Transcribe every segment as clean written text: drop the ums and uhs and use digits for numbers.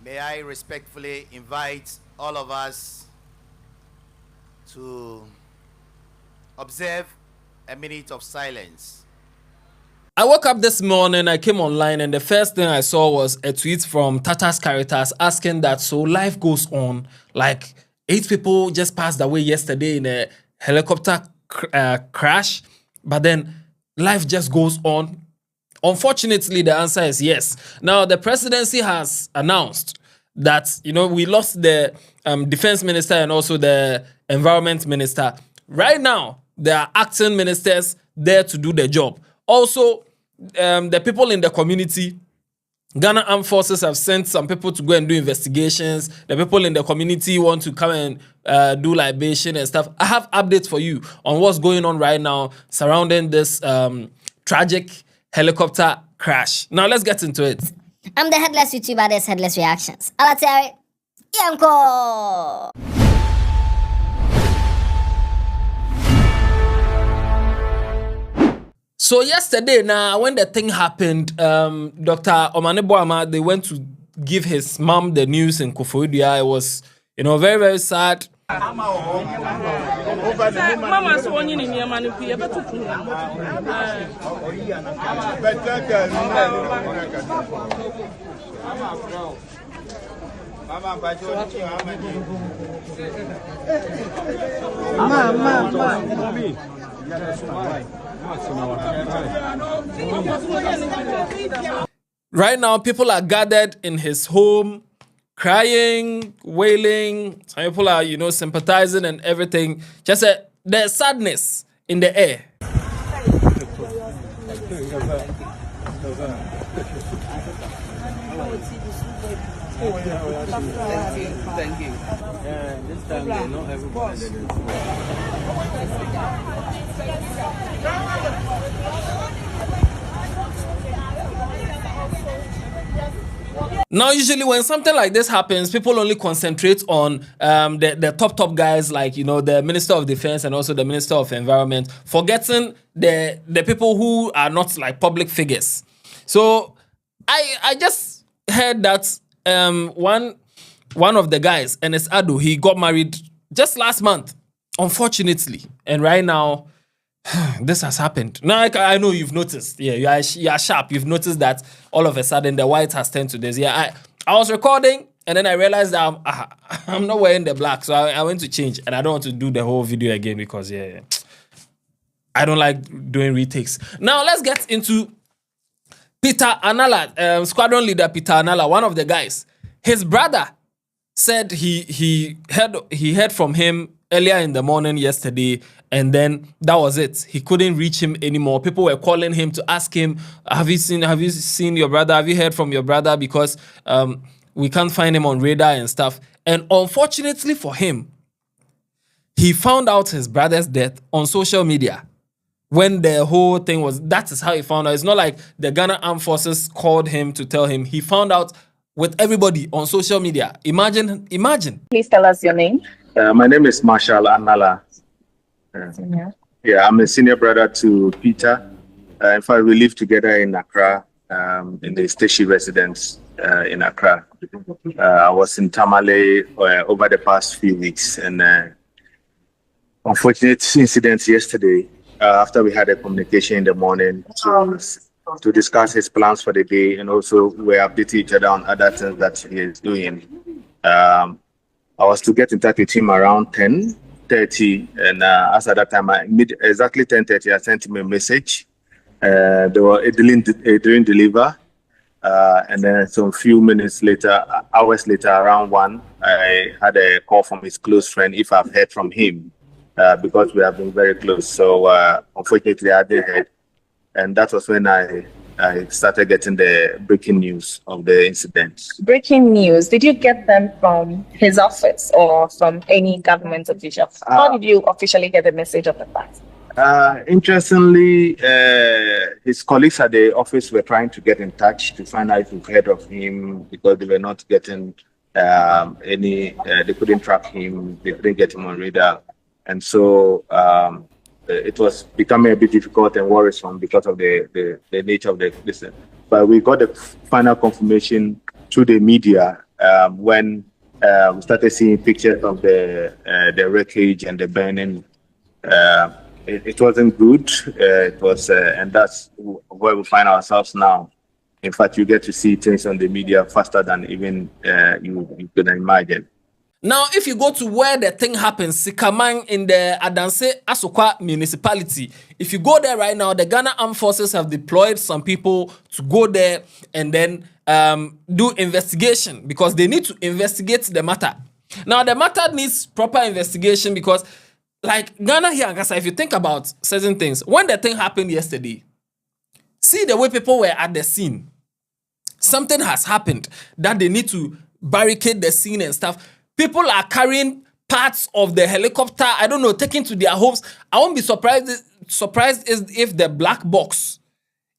May I respectfully invite all of us to observe a minute of silence. I woke up this morning, I came online, and the first thing I saw was a tweet from Tata's Caritas asking that, so life goes on. Like 8 people just passed away yesterday in a helicopter crash, but then life just goes on. Unfortunately, the answer is yes. Now, the presidency has announced that, we lost the defense minister and also the environment minister. Right now, there are acting ministers there to do the job. Also, the people in the community, Ghana Armed Forces have sent some people to go and do investigations. The people in the community want to come and do libation and stuff. I have updates for you on what's going on right now surrounding this tragic helicopter crash. Now, let's get into it. I'm the Headless YouTuber, there's Headless Reactions. Alatari, Yanko! So yesterday, now when the thing happened, Dr. Omane Boakye, they went to give his mom the news in Kofi. It was, very, very sad. Mama's one in Emmanuel. Right now, people are gathered in his home, crying, wailing. Some people are, sympathizing and everything. Just there's sadness in the air. Thank you. Yeah, this time they know everybody. Now, usually when something like this happens, people only concentrate on the top guys, like, the Minister of Defense and also the Minister of Environment, forgetting the people who are not like public figures. So I just heard that one of the guys, Enes Ado, he got married just last month, unfortunately. And right now, this has happened. Now, I know you've noticed. Yeah, you are sharp. You've noticed that all of a sudden the white has turned to this. Yeah, I was recording and then I realized that I'm not wearing the black. So I went to change and I don't want to do the whole video again because, I don't like doing retakes. Now, let's get into Peter Anala, squadron leader Peter Anala, one of the guys. His brother said he heard from him earlier in the morning yesterday, and then that was it. He couldn't reach him anymore. People were calling him to ask him, have you seen your brother? Have you heard from your brother? Because we can't find him on radar and stuff. And unfortunately for him, he found out his brother's death on social media. When the whole thing was, that is how he found out. It's not like the Ghana Armed Forces called him to tell him. He found out with everybody on social media. Imagine. Please tell us your name. My name is Marshall Anala. I'm a senior brother to Peter. In fact, we live together in Accra, in the Station residence in Accra. I was in Tamale over the past few weeks, and unfortunate incident yesterday. After we had a communication in the morning to discuss his plans for the day, and also we updated each other on other things that he is doing. I was to get in touch with him around 10:30, and as at that time, exactly 10:30, I sent him a message. It didn't deliver, and then some few minutes later, hours later, around 1, I had a call from his close friend if I've heard from him. Because we have been very close. So unfortunately, I didn't hear. And that was when I started getting the breaking news of the incident. Breaking news. Did you get them from his office or from any government official? How did you officially get the message of the fact? Interestingly, his colleagues at the office were trying to get in touch to find out if we've heard of him because they were not getting they couldn't track him, they couldn't get him on radar. And so it was becoming a bit difficult and worrisome because of the nature of the business. But we got the final confirmation through the media when we started seeing pictures of the wreckage and the burning, it wasn't good. It was, and that's where we find ourselves now. In fact, you get to see things on the media faster than even you could imagine. Now, if you go to where the thing happens, Sikamang in the Adanse Asokwa municipality, if you go there right now, the Ghana Armed Forces have deployed some people to go there and then do investigation because they need to investigate the matter. Now, the matter needs proper investigation because, like Ghana here, if you think about certain things, when the thing happened yesterday, see the way people were at the scene. Something has happened that they need to barricade the scene and stuff. People are carrying parts of the helicopter, I don't know, taken to their homes. I won't be surprised if the black box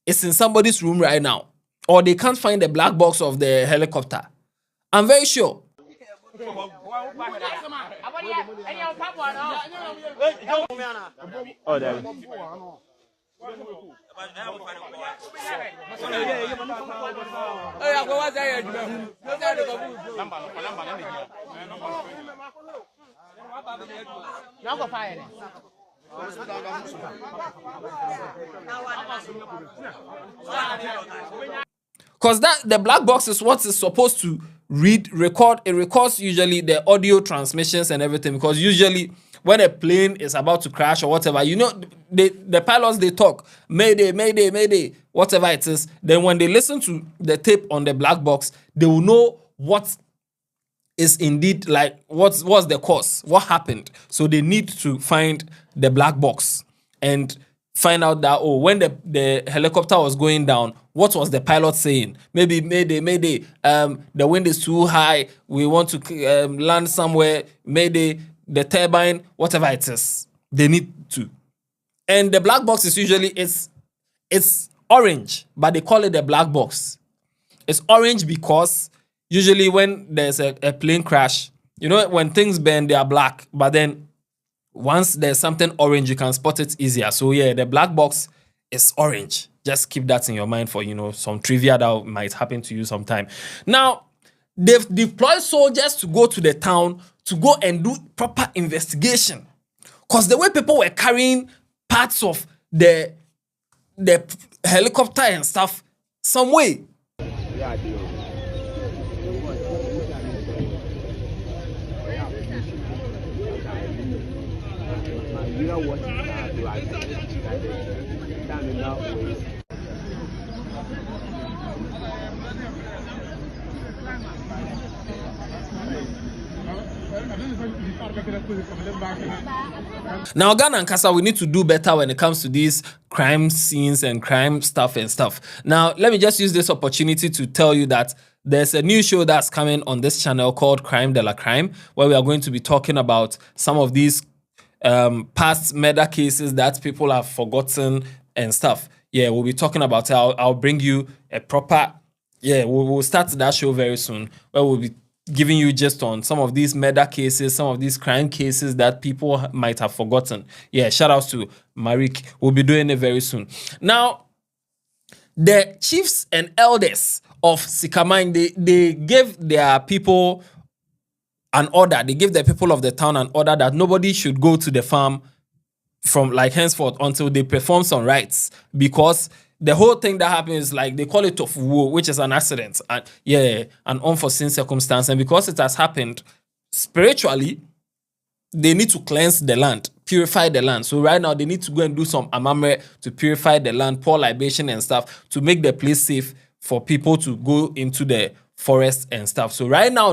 is in somebody's room right now, or they can't find the black box of the helicopter. I'm very sure. Oh, there. Because the black box is what is supposed to record. It records usually the audio transmissions and everything. Because usually when a plane is about to crash or whatever, you know, the pilots, they talk, mayday, mayday, mayday, whatever it is. Then when they listen to the tape on the black box, they will know what is indeed, like, what's the cause, what happened. So they need to find the black box and find out that, oh, when the helicopter was going down, what was the pilot saying? Maybe mayday, the wind is too high, we want to land somewhere, mayday, the turbine, whatever it is, they need to. And the black box is usually, it's orange, but they call it the black box. It's orange because usually when there's a plane crash, you know, when things burn, they are black. But then once there's something orange, you can spot it easier. So yeah, the black box is orange. Just keep that in your mind for, you know, some trivia that might happen to you sometime. Now, they've deployed soldiers to go to the town to go and do proper investigation. Because the way people were carrying parts of the helicopter and stuff, some way. Now, Ghana and Cassiel, we need to do better when it comes to these crime scenes and crime stuff and stuff. Now, let me just use this opportunity to tell you that there's a new show that's coming on this channel called Crime de la Crime, where we are going to be talking about some of these past murder cases that people have forgotten and stuff. Yeah, we'll be talking about it. I'll bring you a proper... Yeah, we'll start that show very soon, where we'll be giving you just on some of these murder cases, some of these crime cases that people might have forgotten. Yeah, shout outs to Marik. We'll be doing it very soon. Now, the chiefs and elders of Sikamang, they gave their people an order. They gave the people of the town an order that nobody should go to the farm from like henceforth until they perform some rites, because the whole thing that happens is like they call it tofu, which is an accident, and yeah, an unforeseen circumstance. And because it has happened spiritually, they need to cleanse the land, purify the land. So right now they need to go and do some amamre to purify the land, pour libation and stuff to make the place safe for people to go into the forest and stuff. So right now,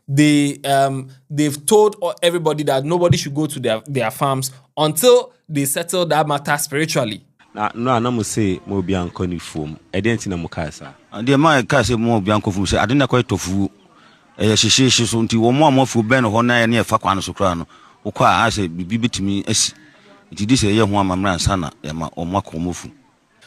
they've told everybody that nobody should go to their farms until they settle that matter spiritually. No, I'm say mo bianco ni form. I didn't know Mukasa. And the my case more bianco from say I didn't quite tofu. She so until one more for Ben or near Fakwan Socrano. Oka I say be to me as it is a young one, my grandson, or Mako Mufu.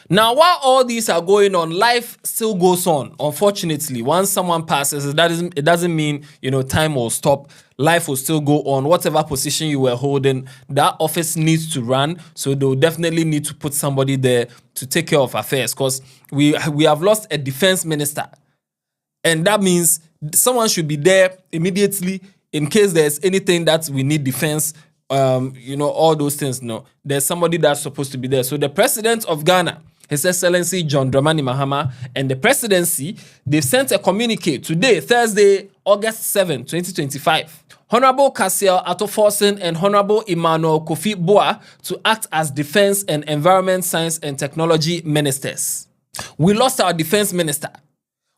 Now, while all these are going on, life still goes on. Unfortunately, once someone passes, it doesn't mean, you know, time will stop. Life will still go on. Whatever position you were holding, that office needs to run. So they'll definitely need to put somebody there to take care of affairs, because we have lost a defense minister. And that means someone should be there immediately in case there's anything that we need defense. All those things. No, there's somebody that's supposed to be there. So the president of Ghana, His Excellency John Dramani Mahama, and the presidency, they've sent a communique today, Thursday, August 7, 2025. Honorable Cassiel Forson and Honorable Emmanuel Kofi Buah to act as Defense and Environment, Science and Technology ministers. We lost our defense minister.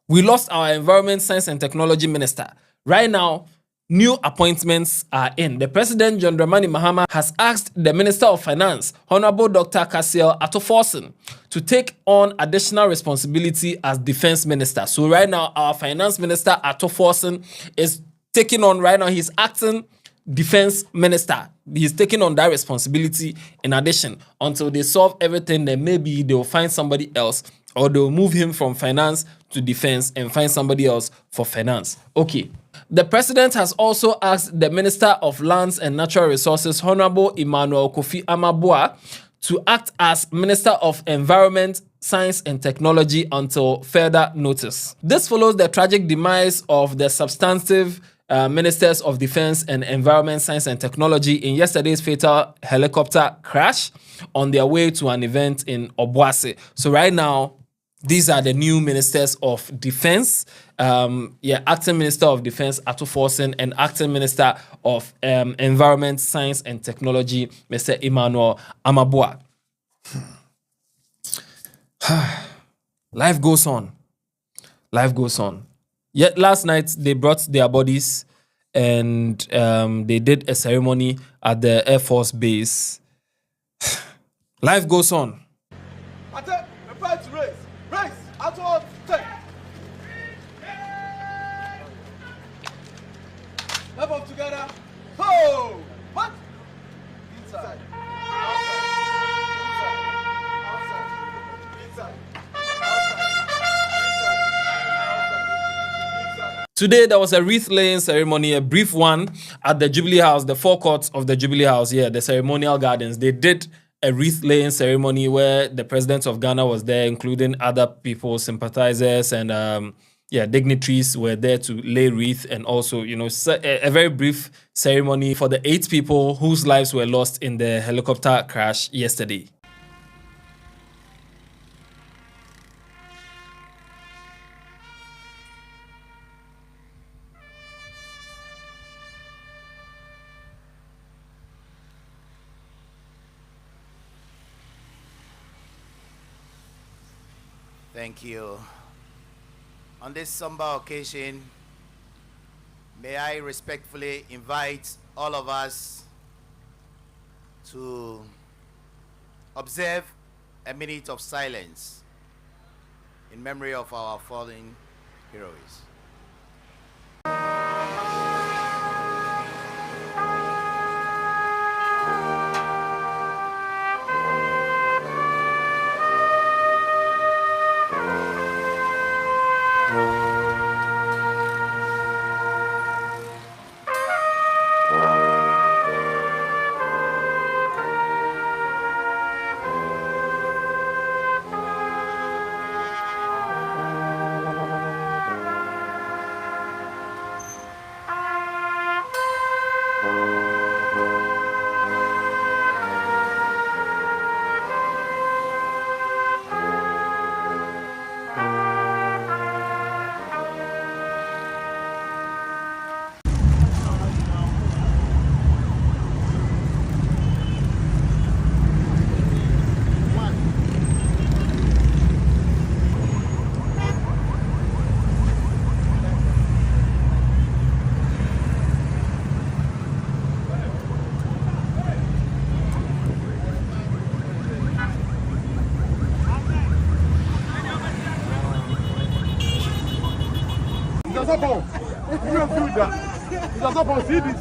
We lost our environment, science and technology minister. Right now, new appointments are in. The President, John Dramani Mahama, has asked the Minister of Finance, Honorable Dr. Cassiel Forson, to take on additional responsibility as Defense Minister. So right now, our Finance Minister, Forson, is taking on, right now, he's acting Defense Minister. He's taking on that responsibility in addition. Until they solve everything, then maybe they'll find somebody else, or they'll move him from finance to defense and find somebody else for finance. Okay. The president has also asked the Minister of Lands and Natural Resources, Honorable Emmanuel Kofi Buah, to act as Minister of Environment, Science and Technology until further notice. This follows the tragic demise of the substantive Ministers of Defense and Environment, Science and Technology in yesterday's fatal helicopter crash on their way to an event in Obuasi. So right now, these are the new Ministers of Defense. Acting Minister of Defense, Forson, and Acting Minister of Environment, Science and Technology, Mr. Emmanuel Buah. Life goes on. Life goes on. Yet last night, they brought their bodies and they did a ceremony at the Air Force Base. Life goes on. Prepare to race. Race. Out of 10. Left up together. Oh! What? Inside. Outside. Today, there was a wreath laying ceremony, a brief one at the Jubilee House, the forecourt of the Jubilee House, the ceremonial gardens. They did a wreath laying ceremony where the president of Ghana was there, including other people, sympathizers, and dignitaries were there to lay wreath, and also, a very brief ceremony for the 8 people whose lives were lost in the helicopter crash yesterday. Thank you. On this somber occasion, may I respectfully invite all of us to observe a minute of silence in memory of our fallen heroes.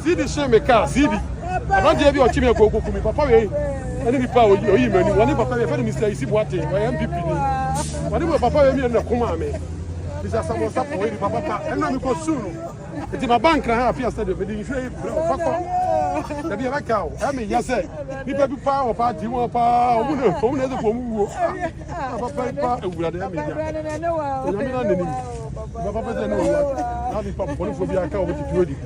See the shame me car, see the. I don't have your team go to me, Papa. Any power you even one Papa, if any Mr. Isibuate, my MPP. Whatever Papa, me and the Kumame. This is some stuff for Papa, and now we go soon. It's in my bank, I have yesterday, but you say, Papa, be a cow. I mean, yes, sir. People power party, one power, who knows the woman. Papa, we are there. saa nipa mpɔnifo bi aka wɔn titi odi.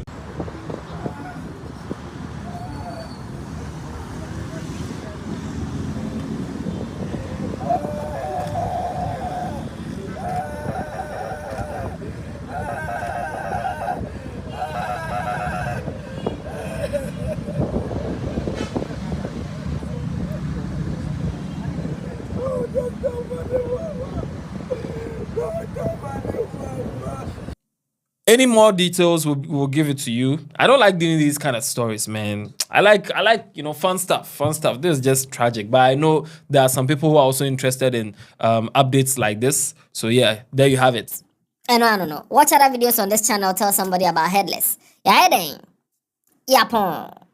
Any more details, we'll give it to you. I don't like doing these kind of stories, man. I like fun stuff. This is just tragic, but I know there are some people who are also interested in updates like this. So yeah, there you have it. No. Watch other videos on this channel. Tell somebody about Headless. Yeah, then. Yeah,